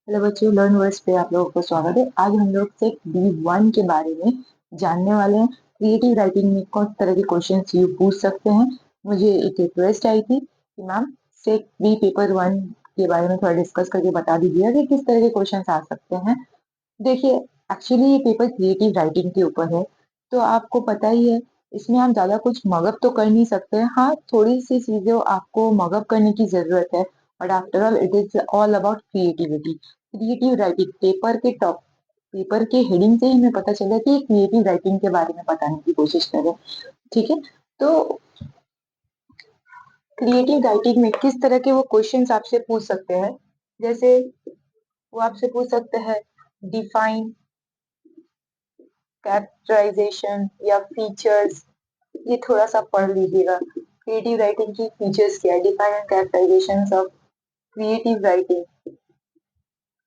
Hello बच्चों, learn words पे आप लोगों को स्वागत है। आज हम लोग सेट B1 के बारे में जानने वाले हैं। क्रिएटिव राइटिंग में कौन तरह के क्वेश्चंस यू पूछ सकते हैं। मुझे एक रिक्वेस्ट आई थी कि मैम सेट बी पेपर 1 के बारे में थोड़ा डिस्कस करके बता दीजिएगा कि किस तरह के क्वेश्चंस आ सकते हैं। देखिए, एक्चुअली ये पेपर क्रिएटिव राइटिंग के ऊपर है, तो आपको पता ही है, इसमें हम ज़्यादा कुछ मगअप तो कर नहीं सकते हैं। हाँ, थोड़ी-सी चीज़ें आपको मगअप करने की ज़रूरत है, but after all it is all about creativity. Creative writing paper के हेडिंग से ही हमें पता चला कि क्रिएटिव राइटिंग के बारे में बताने की कोशिश कर रहे हैं, ठीक है? तो क्रिएटिव राइटिंग में किस तरह के वो क्वेश्चन्स आपसे पूछ सकते हैं, जैसे वो आपसे पूछ सकते हैं डिफाइन, कैरेक्टराइजेशन या फीचर्स। ये थोड़ा-सा पढ़ लीजिएगा। क्रिएटिव राइटिंग की फीचर्स क्या है? Define and characterisations of creative writing.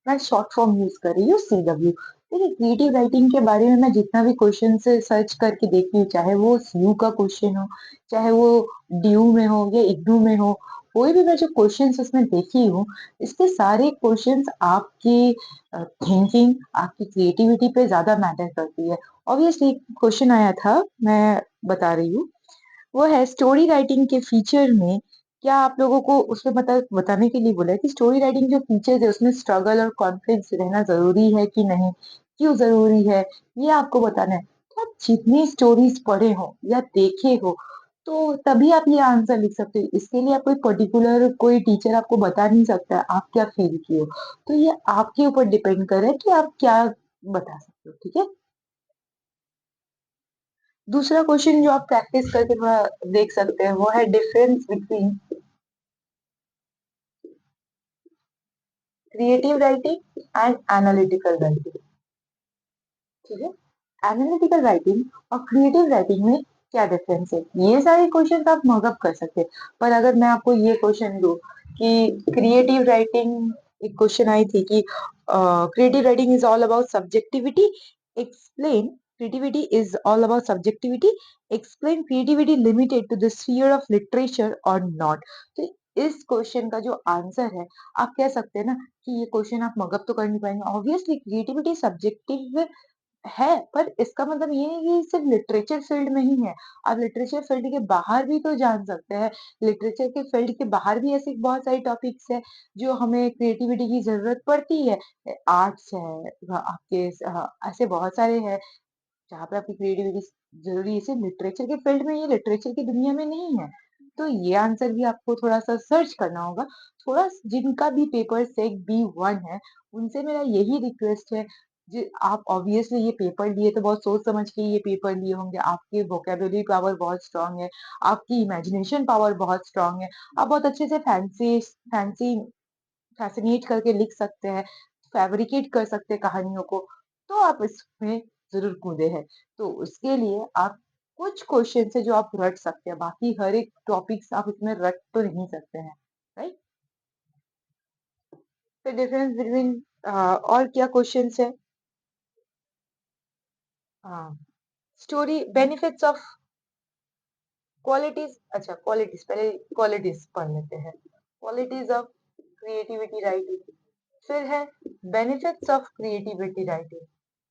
मैं शॉर्ट फॉर्म यूज़ कर रही हूँ CW। देखिए, क्रिएटिव राइटिंग के बारे में मैं जितना भी क्वेश्चन से सर्च करके देखी हूँ, चाहे वो CU का क्वेश्चन हो, चाहे वो DU में हो या इग्नू में हो, कोई भी मैं जो क्वेश्चंस उसमें देखी हूँ, इसके सारे क्वेश्चंस आपकी थिंकिंग, आपकी क्रिएटिविटी पे ज़्यादा मैटर करती है। ऑब्वियसली क्वेश्चन आया था, मैं बता रही हूँ। वो है स्टोरी राइटिंग के फीचर में क्या आप लोगों को उसमें बताने के लिए बोला है कि स्टोरी राइटिंग जो फीचर्स है उसमें स्ट्रगल और कॉन्फ्लिक्ट रहना ज़रूरी है कि नहीं? क्यों ज़रूरी है? ये आपको बताना है। तो आप जितनी स्टोरीज़ पढ़े हो या देखे हो, तो तभी आप ये आंसर लिख सकते हो। इसके लिए आप कोई पर्टिकुलर कोई टीचर आपको बता नहीं सकता है, आप क्या फ़ील किए हो। तो ये आपके ऊपर डिपेंड कर रहा है कि आप क्या बता सकते हो, ठीक है? दूसरा क्वेश्चन जो आप प्रैक्टिस करके थोड़ा देख सकते हैं, वो है difference between creative writing and analytical writing, ठीक है? एनालिटिकल राइटिंग और क्रिएटिव राइटिंग में क्या डिफरेंस है? ये सारे क्वेश्चन आप मगअप कर सकते हैं, पर अगर मैं आपको ये क्वेश्चन दूं कि क्रिएटिव राइटिंग, एक क्वेश्चन आई थी कि creative writing is all about subjectivity, explain creativity is all about subjectivity, explain creativity limited to the sphere of literature or not। तो इस क्वेश्चन का जो आंसर है, आप कह सकते हैं ना कि ये क्वेश्चन आप मगअप तो कर नहीं पाएंगे। ऑब्वियसली क्रिएटिविटी सब्जेक्टिव है, पर इसका मतलब ये नहीं कि सिर्फ लिटरेचर फील्ड में ही है। आप लिटरेचर फील्ड के बाहर भी तो जान सकते हैं। लिटरेचर के फील्ड के बाहर भी ऐसी बहुत सारी टॉपिक्स है जो हमें क्रिएटिविटी की ज़रूरत पड़ती है। आर्ट्स है, आपके ऐसे बहुत सारे हैं जहाँ पे आपकी क्रिएटिविटी ज़रूरी है। सिर्फ लिटरेचर के फील्ड में, ये लिटरेचर की दुनिया में नहीं है। तो ये आंसर भी आपको थोड़ा-सा सर्च करना होगा। थोड़ा जिनका भी पेपर सेट B1 है, उनसे मेरा यही रिक्वेस्ट है, आप ऑब्वियसली ये पेपर लिए तो बहुत सोच समझ के ये पेपर लिए होंगे। आपकी वोकैब्युलरी पावर बहुत स्ट्रॉन्ग है, आपकी इमेजिनेशन पावर बहुत स्ट्रॉन्ग है। आप बहुत अच्छे से फैंसी फैसिनेट करके लिख सकते हैं, फैब्रिकेट कर सकते हैं कहानियों को, तो आप इसमें ज़रूर कूदे हैं। तो उसके लिए आप कुछ क्वेश्चन है जो आप रट सकते हैं, बाकी हर एक टॉपिक्स आप इसमें रट तो नहीं सकते हैं, राइट? तो डिफरेंस बिटवीन और क्या क्वेश्चन्स है? हाँ, स्टोरी बेनिफिट्स ऑफ क्वालिटीज़, अच्छा क्वालिटीज़, पहले क्वालिटीज़ पढ़ लेते हैं। क्वालिटीज़ ऑफ क्रिएटिविटी राइटिंग, फिर है बेनिफिट्स ऑफ क्रिएटिविटी राइटिंग।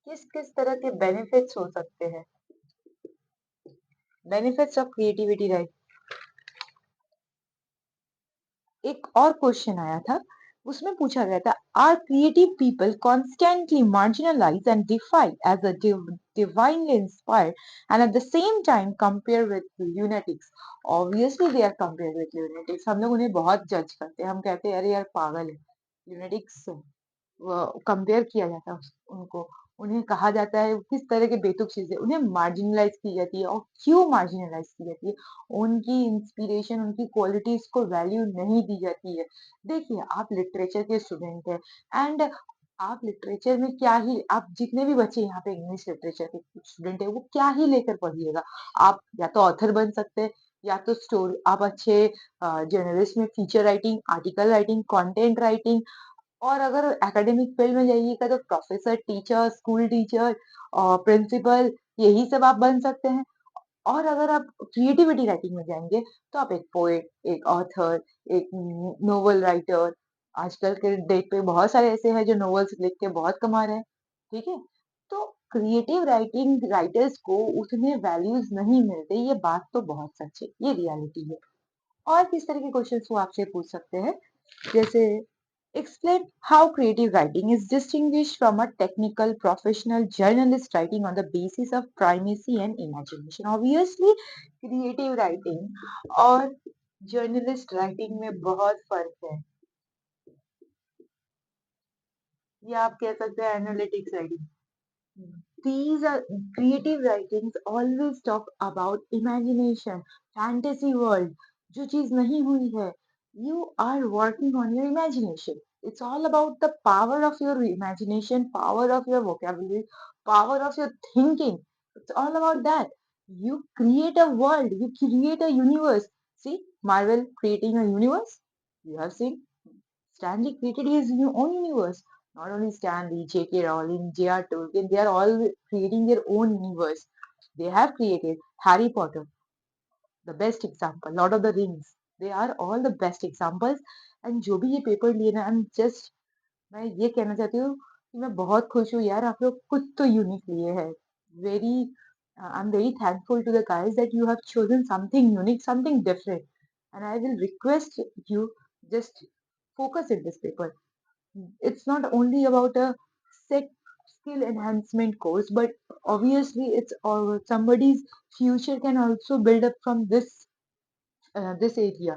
किस-किस तरह के बेनिफिट्स हो सकते हैं? Benefits of creativity writing. एक और क्वेश्चन आया था, उसमें पूछा गया था, are creative people constantly marginalised and defied as a divinely inspired and at the same time compare with lunatics? Obviously they are compared with lunatics। हम लोग उन्हें बहुत जज करते हैं, हम कहते हैं अरे यार पागल है, lunatics कंपेयर किया जाता है उनको, उन्हें कहा जाता है किस तरह के बेतुक चीजें, उन्हें मार्जिनलाइज की जाती है। और क्यों मार्जिनलाइज की जाती है? उनकी इंस्पिरेशन, उनकी क्वालिटीज को वैल्यू नहीं दी जाती है। देखिए, आप लिटरेचर के स्टूडेंट हैं एंड आप लिटरेचर में क्या ही, आप जितने भी बच्चे यहाँ पे इंग्लिश लिटरेचर के स्टूडेंट है, वो क्या ही लेकर पढ़िएगा। आप या तो ऑथर बन सकते हैं, या तो स्टोरी, आप अच्छे जर्नलिस्ट में feature writing, article writing, content writing, और अगर एकेडमिक फील्ड में जाइएगा तो प्रोफेसर, टीचर, स्कूल टीचर और प्रिंसिपल, यही सब आप बन सकते हैं। और अगर आप क्रिएटिविटी राइटिंग में जाएँगे, तो आप एक पोएट, एक ऑथर, एक नोवेल राइटर, आजकल के डेट पे बहुत सारे ऐसे हैं जो नॉवेल्स लिख के बहुत कमा रहे हैं, ठीक है? तो क्रिएटिव राइटिंग राइटर्स को उतने वैल्यूज़ नहीं मिलते, ये बात तो बहुत सच है, ये रियलिटी है। और किस तरह के क्वेश्चंस वो आपसे पूछ सकते हैं? जैसे explain how creative writing is distinguished from a technical professional journalist writing on the basis of primacy and imagination. Obviously, creative writing और जर्नलिस्ट राइटिंग में बहुत फर्क है, या आप कह सकते हैं analytics writing. These are creative writings always talk about imagination, fantasy world, जो चीज नहीं हुई है. You are working on your imagination. It's all about the power of your imagination, power of your vocabulary, power of your thinking. It's all about that. You create a world, you create a universe. See, Marvel creating a universe. You have seen Stanley created his own universe. Not only Stanley, J.K. Rowling, J.R. Tolkien, they are all creating their own universe. They have created Harry Potter, the best example, Lord of the Rings. They are all the best examples. And जो भी ये paper लिए ना, मैं ये कहना चाहती हूँ कि मैं बहुत खुश हूँ यार, आप लोग कुछ तो यूनिक लिए हैं. Very I am very thankful to the guys that you have chosen something unique, something different. And I will request you, just focus in this paper. It's not only about a set skill enhancement course, but obviously it's somebody's future can also build up from this area.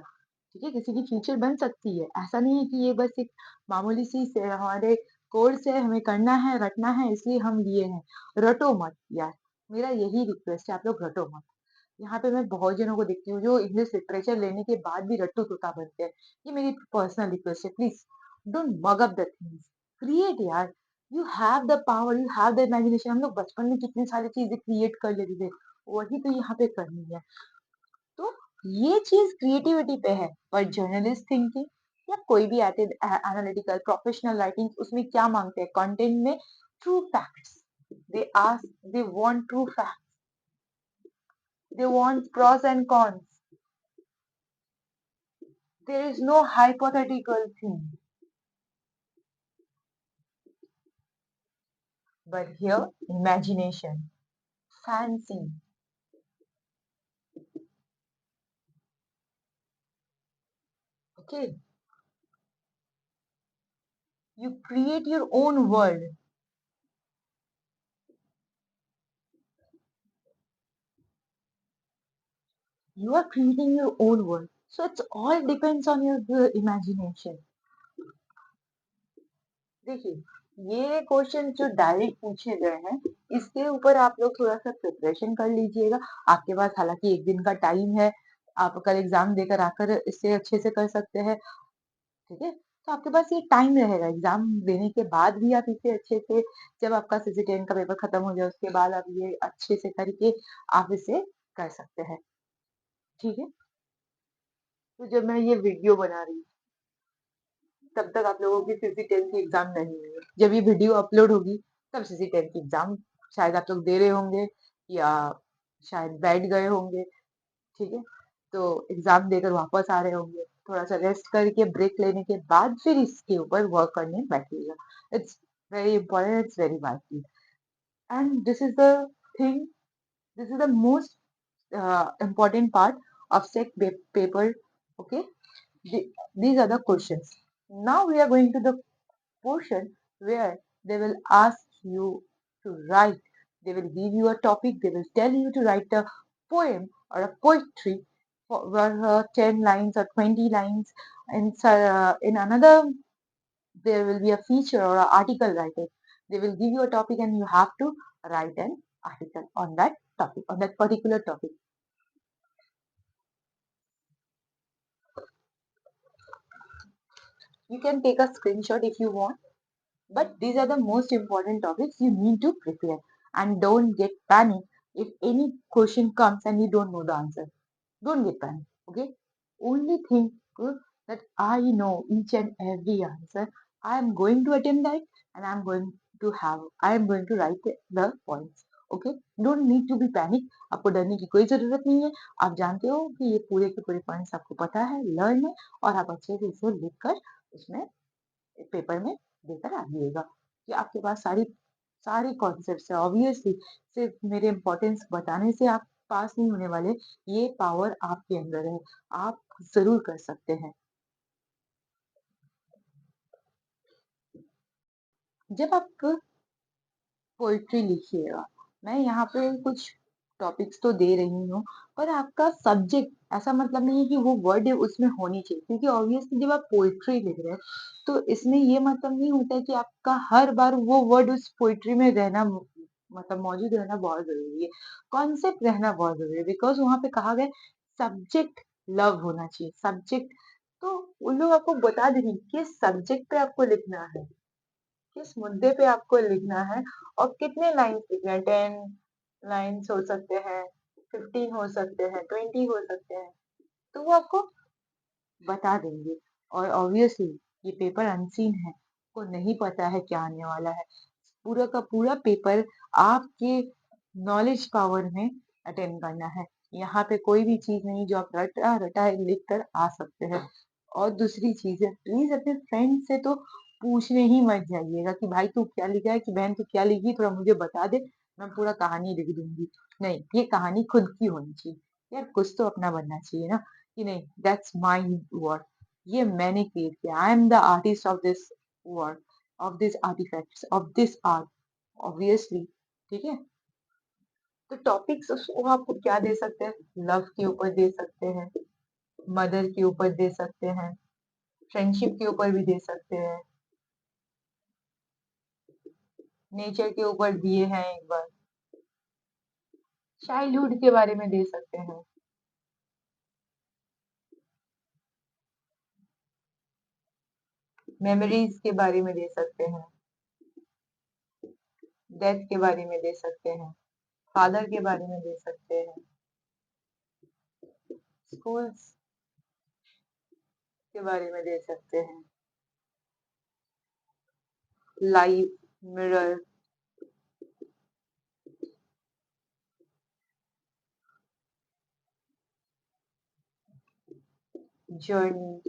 ठीक है, किसी की future बन सकती है, ऐसा नहीं है कि ये बस एक मामूली सी से हमारे कोर्स है, हमें करना है, रटना है, इसलिए हम लिए हैं. रटो मत यार, मेरा यही रिक्वेस्ट है, आप लोग रटो मत. यहाँ पे मैं बहुत जनों को देखती हूँ जो इंग्लिश लिटरेचर लेने के बाद भी रट्टू तोता बनते हैं. ये मेरी पर्सनल रिक्वेस्ट है, please don't mug up the things. Create यार. You have the power, you have the imagination. हम लोग बचपन में कितनी सारी चीजें क्रिएट कर लेते थे, वही तो यहाँ पे करनी है. तो ये चीज क्रिएटिविटी पे है. पर जर्नलिस्ट थिंकिंग या कोई भी एनालिटिकल प्रोफेशनल राइटिंग, उसमें क्या मांगते हैं कंटेंट में? True facts. They ask, they want true facts, they want pros and cons. There is no hypothetical thing. But here, imagination, fancy. Okay, you create your own world. You are creating your own world. So it's all depends on your imagination. देखिए, ये question जो direct पूछे गए हैं, इसके ऊपर आप लोग थोड़ा सा प्रिपरेशन कर लीजिएगा. आपके पास हालांकि एक दिन का टाइम है, आप कल एग्जाम देकर आकर इससे अच्छे से कर सकते हैं. ठीक है? तो आपके पास ये टाइम रहेगा, एग्ज़ाम देने के बाद भी आप इसे अच्छे से, जब आपका सीजी-10 का पेपर खत्म हो जाए, उसके बाद आप ये अच्छे से करके आप इसे कर सकते हैं. ठीक है? तो जब मैं ये वीडियो बना रही हूँ, तब तक आप लोगों की सीजी-10 की एग्ज़ाम नहीं हुई है. जब ये वीडियो अपलोड होगी, तब सीजी-10 की एग्ज़ाम शायद आप लोग दे रहे होंगे, या शायद बैठ गए होंगे. ठीक है? तो एग्ज़ाम देकर वापस आ रहे होंगे. थोड़ा-सा रेस्ट करके ब्रेक लेने के बाद फिर इसके ऊपर वर्क करने बैठिएगा. It's very important, it's very vital. And this is the thing, this is the most important part of SEC paper. Okay? These are the questions. Now we are going to the portion where they will ask you to write. They will give you a topic. They will tell you to write a poem or a poetry for 10 lines or 20 lines. And in another, there will be a feature or an article writing. They will give you a topic and you have to write an article on that topic, on that particular topic. You can take a screenshot if you want. But these are the most important topics you need to prepare. And don't get panic if any question comes and you don't know the answer. Don't get panic. Okay? Only think that I know each and every answer. I am going to attempt that, and I am going to write the points. Okay? Don't need to be panic. आपको डरने की कोई जरूरत नहीं है. आप जानते हो कि ये पूरे के पूरे पॉइंट्स आपको पता है, लर्न है, और आप अच्छे से इसे लिख कर उसमें पेपर में देकर आइएगा कि आपके पास सारी सारी कॉन्सेप्ट्स है। ऑब्वियसली सिर्फ मेरे इम्पोर्टेंस बताने से आप पास नहीं होने वाले, ये पावर आपके अंदर है, आप ज़रूर कर सकते हैं। जब आप पोएट्री लिखिएगा, मैं यहाँ पे कुछ टॉपिक्स तो दे रही हूँ, पर आपका सब्जेक्ट ऐसा मतलब नहीं है कि वो वर्ड उसमें होनी चाहिए, क्योंकि ऑब्वियसली जब आप पोएट्री लिख रहे हैं, तो इसमें ये मतलब नहीं होता है कि आपका हर बार वो वर्ड उस पोएट्री में रहना मतलब मौजूद रहना बहुत ज़रूरी है। कॉन्सेप्ट रहना बहुत ज़रूरी है, बिकॉज़ वहाँ पे कहा गया है सब्जेक्ट लव होना चाहिए, सब्जेक्ट तो उन लोग आपको बता देंगे किस सब्जेक्ट पे आपको लिखना है। किस मुद्दे पे आपको लिखना है और कितने लाइन्स लिखना है, 10 लाइन्स हो सकते हैं, 15 हो सकते हैं, 20 हो सकते हैं, तो वो आपको बता देंगे। और ऑब्वियसली ये पेपर अनसीन है, को नहीं पता है क्या आने वाला है। पूरा का पूरा पेपर आपके नॉलेज पावर में अटेंड करना है। यहाँ पे कोई भी चीज़ नहीं जो आप रटा-रटाए लिख कर आ सकते हैं। और दूसरी चीज़ है, प्लीज़ अपने फ्रेंड से तो पूछने ही मत जाइएगा कि भाई तू क्या लिखा है, कि बहन तू क्या लिखी, थोड़ा मुझे बता दे, मैं पूरा कहानी लिख दूँगी। नहीं, ये कहानी खुद की होनी चाहिए। यार कुछ तो अपना बनना चाहिए ना, कि नहीं दैट्स माय वर्क, ये मैंने क्रिएट किया, I am the artist of this work, of this artifacts, of this art, obviously, ठीक है? तो टॉपिक्स वो आपको क्या दे सकते हैं? लव के ऊपर दे सकते हैं, मदर के ऊपर दे सकते हैं, फ्रेंडशिप के ऊपर भी दे सकते हैं, नेचर के ऊपर दिए हैं एक बार, चाइल्डहुड के बारे में दे सकते हैं, मेमोरीज के बारे में दे सकते हैं, डेथ के बारे में दे सकते हैं, फादर के बारे में दे सकते हैं, स्कूल्स के बारे में दे सकते हैं, life, mirror, journey,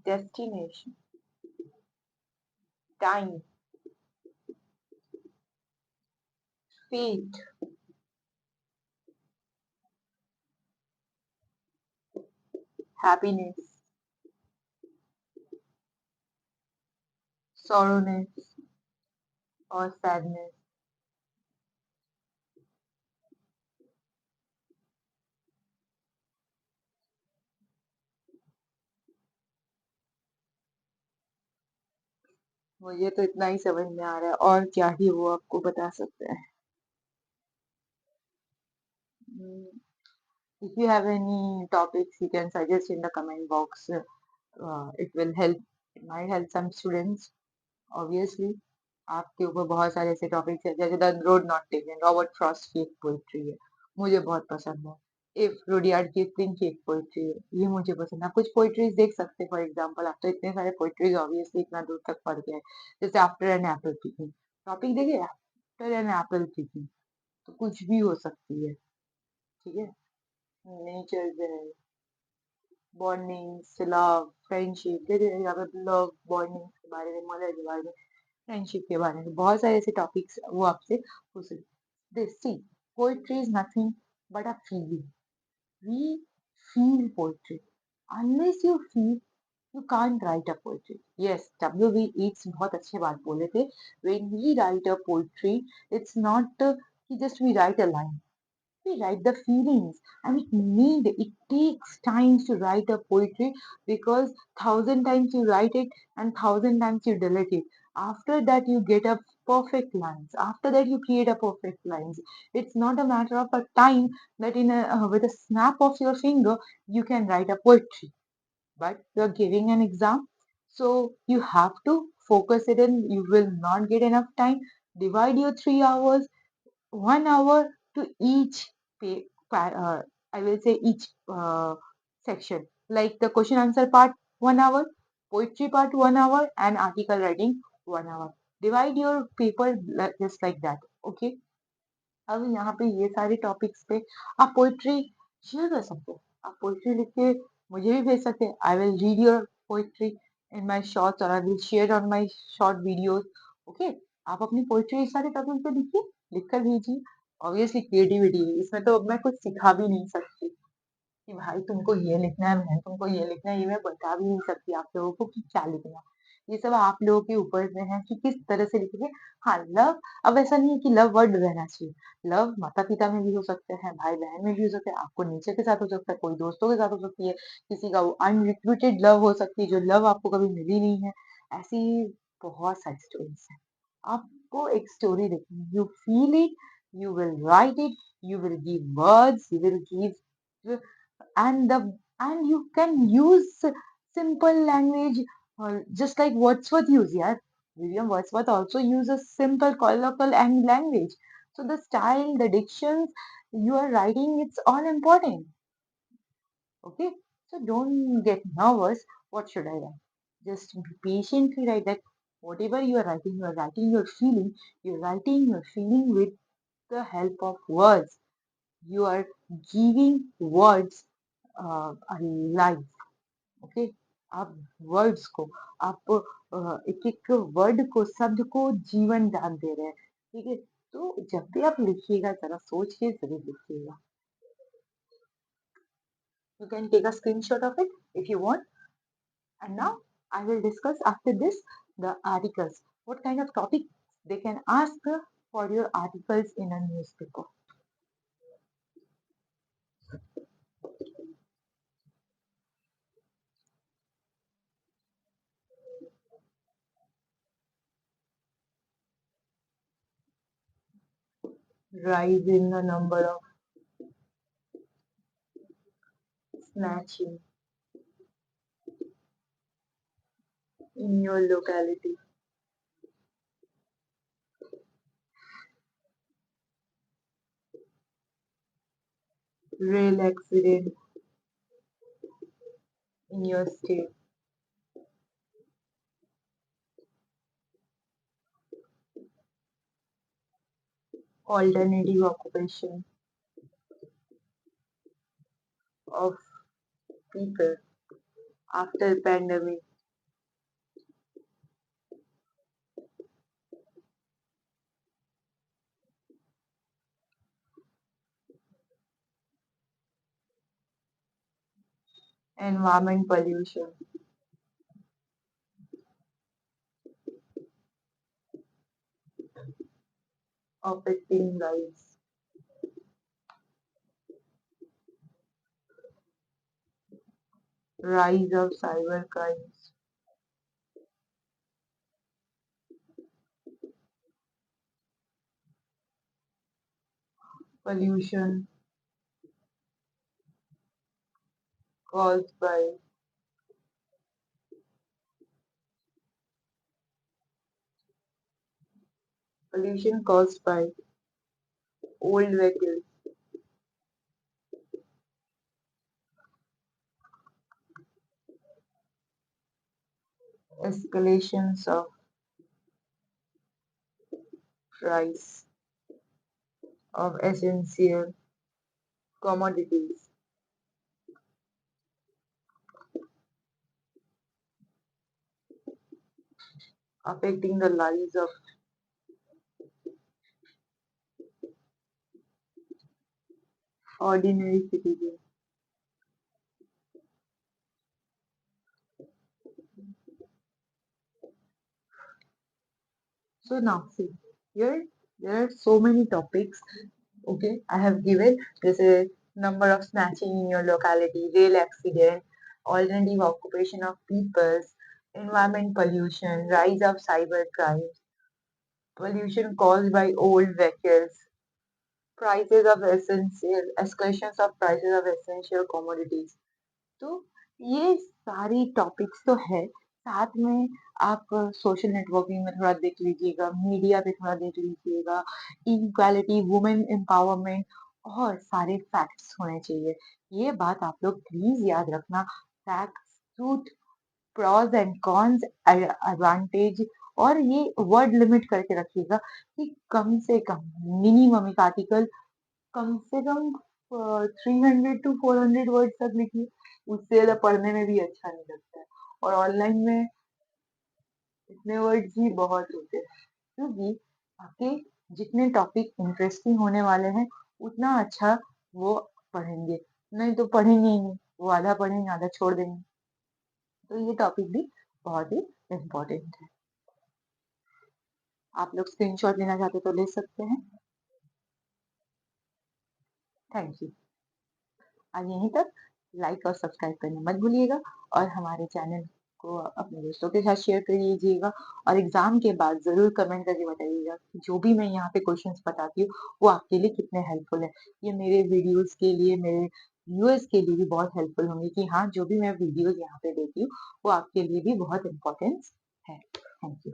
destination, time, fate, happiness, sorrowness और सैडनेस। मुझे तो इतना ही समझ में आ रहा है, और क्या ही वो आपको बता सकते हैं। Mm, if you have any topics, you can suggest in the comment box. It will help. It might help some students. Obviously, आपके ऊपर बहुत सारे ऐसे टॉपिक्स हैं, जैसे the road not taken, Robert Frost की एक पोइट्री है, मुझे बहुत पसंद है। इफ रुडयार्ड किपलिंग की एक पोइट्री है, ये मुझे पसंद है। आप कुछ पोइट्रीज देख सकते हैं, फॉर एग्जांपल आप तो इतने सारे पोइट्रीज ऑब्वियसली इतना दूर तक पढ़ गए, जैसे after an apple picking, topic देखिए, आफ्टर एन एप्पल पिकिंग, तो कुछ भी हो सकती है, ठीक है? नेचर है, बॉन्डिंग्स, लव, फ्रेंडशिप, जैसे यहाँ पे लव, बॉन्डिंग्स के बारे में, मदर के बारे में, फ्रेंडशिप के बारे में, बहुत सारे ऐसे टॉपिक्स वो आपसे पूछ सकते। See, poetry is nothing but a feeling. We feel poetry, unless you feel you can't write a poetry. Yes, W B Yeats बहुत अच्छे बात बोले थे, when we write a poetry, it's not कि just we write a line, we write the feelings, and it takes time to write a poetry, because thousand times you write it and thousand times you delete it. After that you get a perfect lines, after that you create a perfect lines. It's not a matter of a time that in a with a snap of your finger you can write a poetry, but you're giving an exam, so you have to focus it in. You will not get enough time. Divide your 3 hours, 1 hour to each I will say each section. Like the question answer part 1 hour, poetry part 1 hour, and article writing 1 hour. Divide your paper just like that. Okay. अब यहाँ पे ये सारे topics पे आप poetry share कर सकते हो। आप पोइट्री लिख के मुझे भी भेज सकते हैं। I will read your poetry in my shorts और I will share on my short videos. Okay, आप अपनी पोएट्री इस सारे टॉपिक पे लिखिए, लिखकर भेजिए। ऑब्वियसली क्रिएटिविटी है इसमें, तो मैं कुछ सिखा भी नहीं सकती कि भाई तुमको ये लिखना है, बहन तुमको ये लिखना है, ये मैं बता भी नहीं सकती आप लोगों को कि क्या लिखना है। ये सब आप लोगों के ऊपर में है कि किस तरह से लिखोगे। हाँ, लव, अब ऐसा नहीं है कि लव वर्ड रहना चाहिए। लव माता-पिता में भी हो सकता है, भाई-बहन में भी हो सकता है, आपको नेचर के साथ हो सकता है, कोई दोस्तों के साथ हो सकती है, किसी का वो अनरिक्रूटेड लव हो सकती है, जो लव आपको कभी मिली नहीं है। ऐसी बहुत सारी स्टोरीज़ हैं। आपको एक स्टोरी लिखनी है, you feel it, you will write it, you will give words, you will give and the and you can use simple language just like Wordsworth use, yeah. William Wordsworth also uses simple colloquial and language. So the style, the dictions you are writing, it's all important. Okay, so don't get nervous. What should I write? Just be patiently write that whatever you are writing your feeling. You're writing your feeling with the help of words. You are giving words a life. Okay, आप words को, आप एक एक word को, शब्द को जीवन दान दे रहे हैं। ठीक है, तो जब भी आप लिखिएगा जरा सोच के जरूर लिखिएगा। You can take a screenshot of it if you want. And now I will discuss after this the articles, what kind of topic they can ask for your articles in a newspaper. Rise in the number of snatching in your locality. Rail accident in your state. Alternative occupation of people after pandemic. Environment pollution affecting lives. Rise of cyber crimes. Pollution caused by pollution caused by old vehicles. Escalations of price of essential commodities affecting the lives of ordinary citizens. So now see, here there are so many topics. Okay, I have given this a number of snatching in your locality, rail accident, alternative occupation of peoples, environment pollution, rise of cyber crimes, pollution caused by old vehicles, prices of essential, escalations of prices of essential commodities. तो ये सारी topics तो है, साथ में आप social networking में थोड़ा देख लीजिएगा, मीडिया पे थोड़ा देख लीजिएगा, इनक्वालिटी, वुमेन एम्पावरमेंट और सारे फैक्ट्स होने चाहिए। ये बात आप लोग प्लीज याद रखना। Facts, truth, pros and cons, advantage, और ये वर्ड लिमिट करके रखिएगा कि कम से कम मिनिमम एक आर्टिकल कम से कम 300 to 400 वर्ड तक लिखिए। उससे ज़्यादा पढ़ने में भी अच्छा नहीं लगता है। और ऑनलाइन में इतने वर्ड्स ही बहुत होते हैं, क्योंकि आपके जितने टॉपिक इंटरेस्टिंग होने वाले हैं, उतना अच्छा वो पढ़ेंगे, नहीं तो पढ़ेंगे ही नहीं, वो आधा पढ़ेंगे, आधा छोड़ देंगे। तो ये टॉपिक भी बहुत ही इम्पोर्टेंट है। आप लोग स्क्रीनशॉट लेना चाहते तो ले सकते हैं। Thank you. आज यहीं तक। लाइक और सब्सक्राइब करना मत भूलिएगा और हमारे चैनल को अपने दोस्तों के साथ शेयर कर लीजिएगा और एग्ज़ाम के बाद ज़रूर कमेंट करके बताइएगा कि जो भी मैं यहाँ पे क्वेश्चंस बताती हूँ, वो आपके लिए कितने हेल्पफुल है। ये मेरे वीडियोज़ के लिए, मेरे व्यूअर्स के लिए भी बहुत हेल्पफुल होंगे कि हाँ, जो भी मैं वीडियोज़ यहाँ पे देती हूँ, वो आपके लिए भी बहुत इम्पोर्टेंस है। Thank you.